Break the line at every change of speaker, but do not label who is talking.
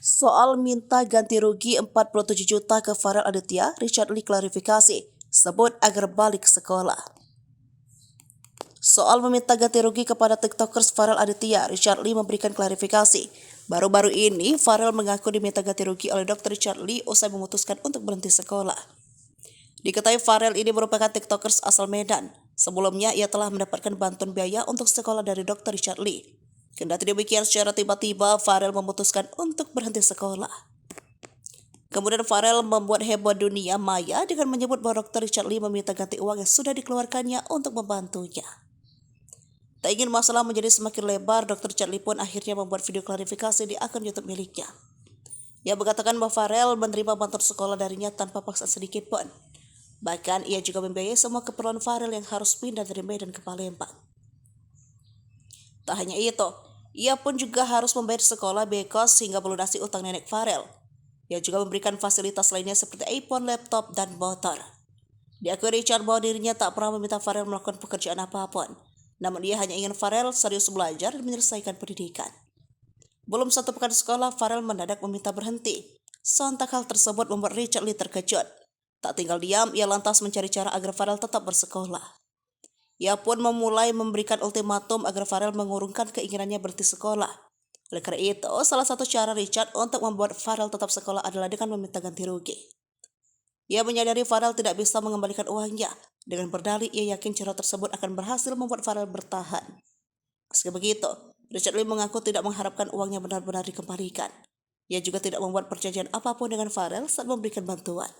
Soal minta ganti rugi 47 juta ke Farel Aditya, Richard Lee klarifikasi, sebut agar balik sekolah. Soal meminta ganti rugi kepada TikTokers Farel Aditya, Richard Lee memberikan klarifikasi. Baru-baru ini, Farel mengaku diminta ganti rugi oleh Dr. Richard Lee usai memutuskan untuk berhenti sekolah. Diketahui Farel ini merupakan TikTokers asal Medan. Sebelumnya, ia telah mendapatkan bantuan biaya untuk sekolah dari Dr. Richard Lee. Kendati demikian, secara tiba-tiba Farel memutuskan untuk berhenti sekolah. Kemudian Farel membuat heboh dunia maya dengan menyebut bahwa Dr. Richard Lee meminta ganti uang yang sudah dikeluarkannya untuk membantunya. Tak ingin masalah menjadi semakin lebar, Dr. Richard Lee pun akhirnya membuat video klarifikasi di akun YouTube miliknya. Ia mengatakan bahwa Farel menerima bantuan sekolah darinya tanpa paksaan sedikit pun. Bahkan ia juga membiayai semua keperluan Farel yang harus pindah dari Medan ke Palembang. Tak hanya itu, ia pun juga harus membayar sekolah biaya kos hingga melunasi utang nenek Farel. Ia juga memberikan fasilitas lainnya seperti iPhone, laptop, dan motor. Diakui Richard bahwa dirinya tak pernah meminta Farel melakukan pekerjaan apapun. Namun ia hanya ingin Farel serius belajar dan menyelesaikan pendidikan. Belum satu pekan sekolah, Farel mendadak meminta berhenti. Sontak hal tersebut membuat Richard Lee terkejut. Tak tinggal diam, ia lantas mencari cara agar Farel tetap bersekolah. Ia pun memulai memberikan ultimatum agar Farel mengurungkan keinginannya berhenti sekolah. Oleh karena itu, salah satu cara Richard untuk membuat Farel tetap sekolah adalah dengan meminta ganti rugi. Ia menyadari Farel tidak bisa mengembalikan uangnya. Dengan berdalih, ia yakin cara tersebut akan berhasil membuat Farel bertahan. Meski begitu, Richard Lee mengaku tidak mengharapkan uangnya benar-benar dikembalikan. Ia juga tidak membuat perjanjian apapun dengan Farel saat memberikan bantuan.